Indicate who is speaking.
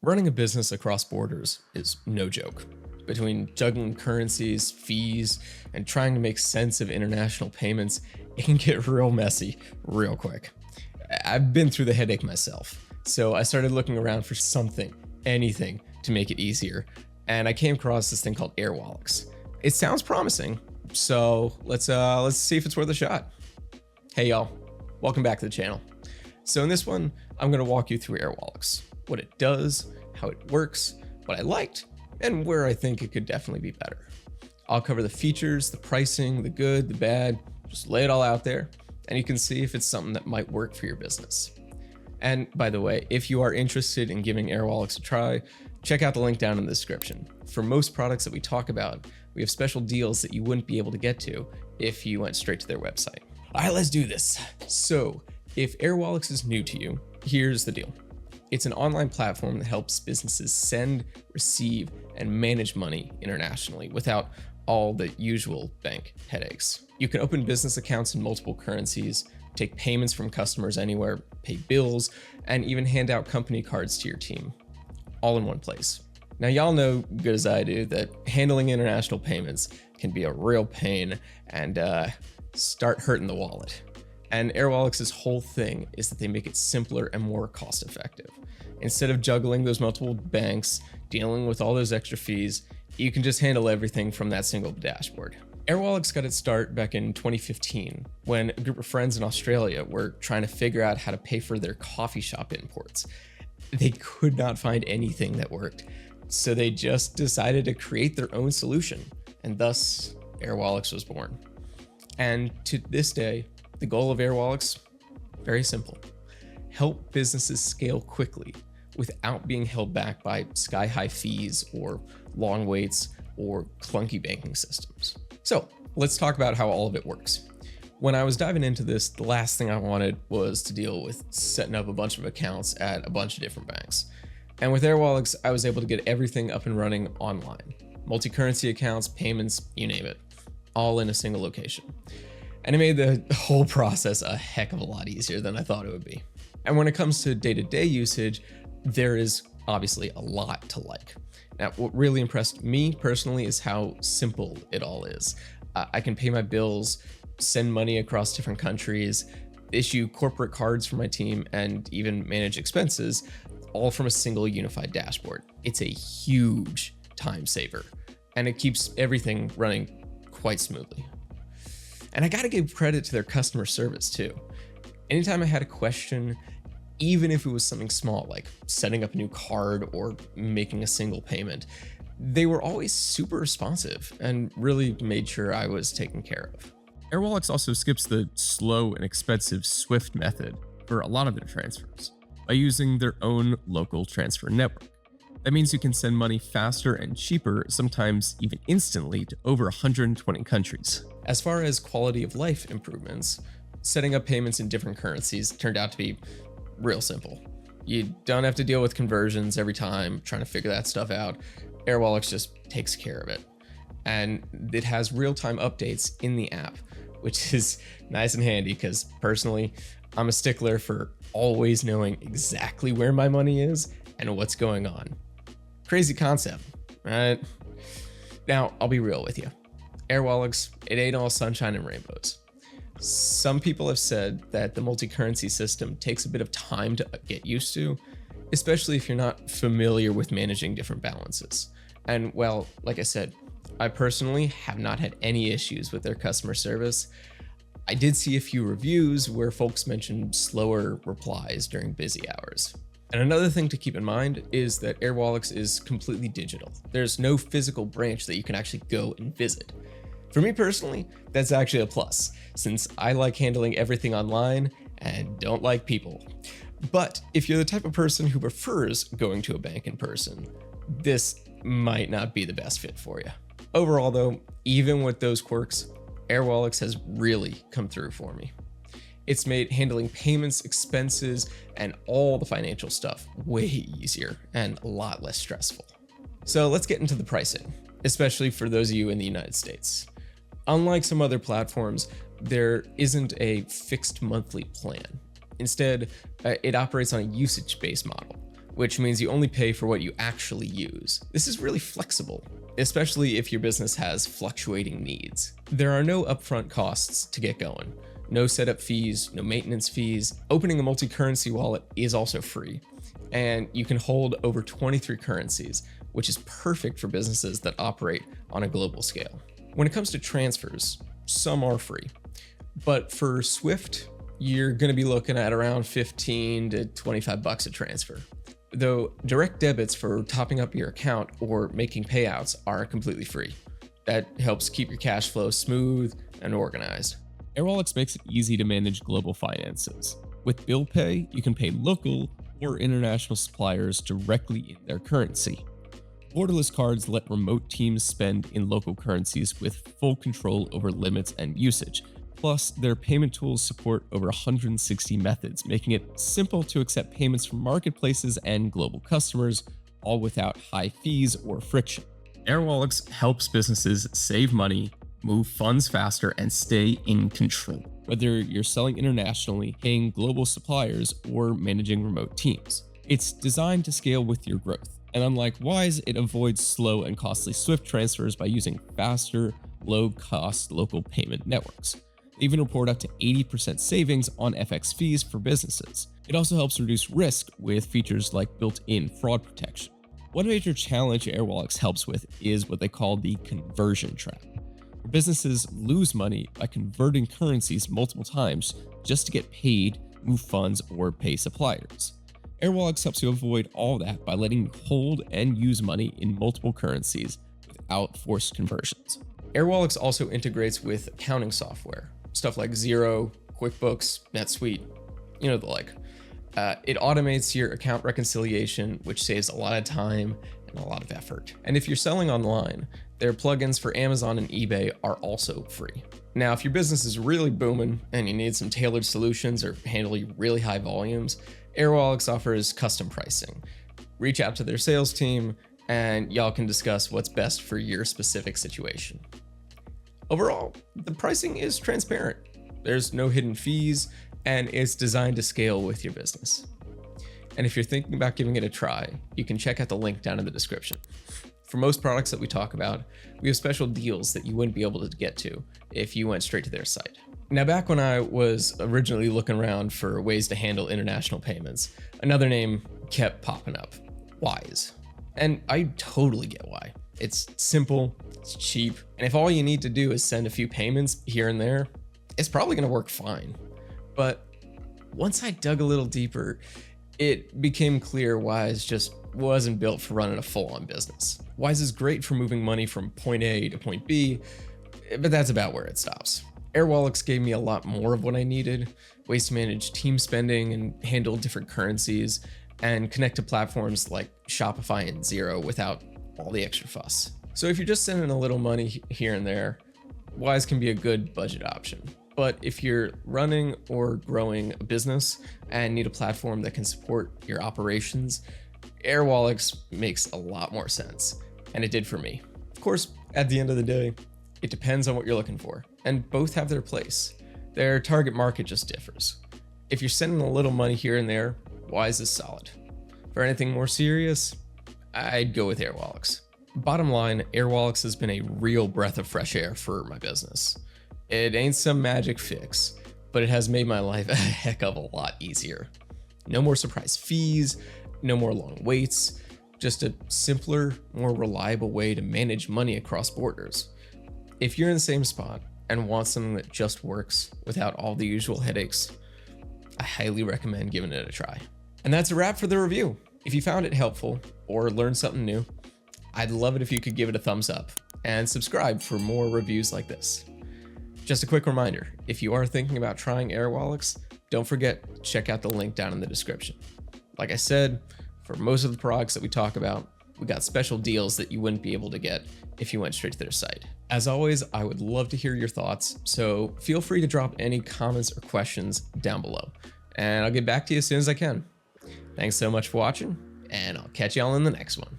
Speaker 1: Running a business across borders is no joke. Between juggling currencies, fees, and trying to make sense of international payments, it can get real messy real quick. I've been through the headache myself, so I started looking around for something, anything, to make it easier, and I came across this thing called Airwallex. It sounds promising, so let's see if it's worth a shot. Hey y'all, welcome back to the channel. So in this one, I'm going to walk you through Airwallex, what it does, how it works, what I liked, and where I think it could definitely be better. I'll cover the features, the pricing, the good, the bad, just lay it all out there, and you can see if it's something that might work for your business. And by the way, if you are interested in giving Airwallex a try, check out the link down in the description. For most products that we talk about, we have special deals that you wouldn't be able to get to if you went straight to their website. All right, let's do this. So if Airwallex is new to you, here's the deal. It's an online platform that helps businesses send, receive, and manage money internationally without all the usual bank headaches. You can open business accounts in multiple currencies, take payments from customers anywhere, pay bills, and even hand out company cards to your team, all in one place. Now, y'all know good as I do that handling international payments can be a real pain and start hurting the wallet. And Airwallex's whole thing is that they make it simpler and more cost effective. Instead of juggling those multiple banks, dealing with all those extra fees, you can just handle everything from that single dashboard. Airwallex got its start back in 2015 when a group of friends in Australia were trying to figure out how to pay for their coffee shop imports. They could not find anything that worked, so they just decided to create their own solution, and thus Airwallex was born. And to this day, the goal of Airwallex, very simple: help businesses scale quickly without being held back by sky-high fees or long waits or clunky banking systems. So let's talk about how all of it works. When I was diving into this, the last thing I wanted was to deal with setting up a bunch of accounts at a bunch of different banks. And with Airwallex, I was able to get everything up and running online. Multi-currency accounts, payments, you name it, all in a single location. And it made the whole process a heck of a lot easier than I thought it would be. And when it comes to day-to-day usage, there is obviously a lot to like. Now, what really impressed me personally is how simple it all is. I can pay my bills, send money across different countries, issue corporate cards for my team, and even manage expenses, all from a single unified dashboard. It's a huge time saver, and it keeps everything running quite smoothly. And I gotta give credit to their customer service too. Anytime I had a question, even if it was something small like setting up a new card or making a single payment, they were always super responsive and really made sure I was taken care of. Airwallex also skips the slow and expensive SWIFT method for a lot of their transfers by using their own local transfer network. That means you can send money faster and cheaper, sometimes even instantly, to over 120 countries. As far as quality of life improvements, setting up payments in different currencies turned out to be real simple. You don't have to deal with conversions every time, trying to figure that stuff out. Airwallex just takes care of it. And it has real-time updates in the app, which is nice and handy because personally, I'm a stickler for always knowing exactly where my money is and what's going on. Crazy concept, right? Now, I'll be real with you. Airwallex, it ain't all sunshine and rainbows. Some people have said that the multi-currency system takes a bit of time to get used to, especially if you're not familiar with managing different balances. And well, like I said, I personally have not had any issues with their customer service. I did see a few reviews where folks mentioned slower replies during busy hours. And another thing to keep in mind is that Airwallex is completely digital. There's no physical branch that you can actually go and visit. For me personally, that's actually a plus, since I like handling everything online and don't like people. But if you're the type of person who prefers going to a bank in person, this might not be the best fit for you. Overall though, even with those quirks, Airwallex has really come through for me. It's made handling payments, expenses, and all the financial stuff way easier and a lot less stressful. So let's get into the pricing, especially for those of you in the United States. Unlike some other platforms, there isn't a fixed monthly plan. Instead, it operates on a usage-based model, which means you only pay for what you actually use. This is really flexible, especially if your business has fluctuating needs. There are no upfront costs to get going. No setup fees, no maintenance fees. Opening a multi-currency wallet is also free, and you can hold over 23 currencies, which is perfect for businesses that operate on a global scale. When it comes to transfers, some are free, but for Swift, you're going to be looking at around 15 to 25 bucks a transfer. Though direct debits for topping up your account or making payouts are completely free. That helps keep your cash flow smooth and organized.
Speaker 2: Airwallex makes it easy to manage global finances. With Bill Pay, you can pay local or international suppliers directly in their currency. Borderless cards let remote teams spend in local currencies with full control over limits and usage. Plus, their payment tools support over 160 methods, making it simple to accept payments from marketplaces and global customers, all without high fees or friction. Airwallex helps businesses save money, move funds faster, and stay in control. Whether you're selling internationally, paying global suppliers, or managing remote teams, it's designed to scale with your growth. And unlike Wise, it avoids slow and costly Swift transfers by using faster, low-cost local payment networks. They even report up to 80% savings on FX fees for businesses. It also helps reduce risk with features like built-in fraud protection. One major challenge Airwallex helps with is what they call the conversion trap, where businesses lose money by converting currencies multiple times just to get paid, move funds, or pay suppliers. Airwallex helps you avoid all that by letting you hold and use money in multiple currencies without forced conversions.
Speaker 1: Airwallex also integrates with accounting software, stuff like Xero, QuickBooks, NetSuite, you know the like. It automates your account reconciliation, which saves a lot of time and a lot of effort. And if you're selling online, their plugins for Amazon and eBay are also free. Now, if your business is really booming and you need some tailored solutions or handle really high volumes, Airwallex offers custom pricing. Reach out to their sales team and y'all can discuss what's best for your specific situation. Overall, the pricing is transparent. There's no hidden fees, and it's designed to scale with your business. And if you're thinking about giving it a try, you can check out the link down in the description. For most products that we talk about, we have special deals that you wouldn't be able to get to if you went straight to their site. Now, back when I was originally looking around for ways to handle international payments, another name kept popping up, Wise. And I totally get why. It's simple, it's cheap, and if all you need to do is send a few payments here and there, it's probably gonna work fine. But once I dug a little deeper, it became clear Wise just wasn't built for running a full-on business. Wise is great for moving money from point A to point B, but that's about where it stops. Airwallex gave me a lot more of what I needed, ways to manage team spending and handle different currencies, and connect to platforms like Shopify and Xero without all the extra fuss. So if you're just sending a little money here and there, Wise can be a good budget option. But if you're running or growing a business and need a platform that can support your operations, Airwallex makes a lot more sense, and it did for me. Of course, at the end of the day, it depends on what you're looking for, and both have their place. Their target market just differs. If you're sending a little money here and there, Wise is solid. For anything more serious, I'd go with Airwallex. Bottom line, Airwallex has been a real breath of fresh air for my business. It ain't some magic fix, but it has made my life a heck of a lot easier. No more surprise fees, no more long waits, just a simpler, more reliable way to manage money across borders. If you're in the same spot and want something that just works without all the usual headaches, I highly recommend giving it a try. And that's a wrap for the review. If you found it helpful or learned something new, I'd love it if you could give it a thumbs up and subscribe for more reviews like this. Just a quick reminder, if you are thinking about trying Airwallex, don't forget to check out the link down in the description. Like I said, for most of the products that we talk about, we got special deals that you wouldn't be able to get if you went straight to their site. As always, I would love to hear your thoughts, so feel free to drop any comments or questions down below, and I'll get back to you as soon as I can. Thanks so much for watching, and I'll catch y'all in the next one.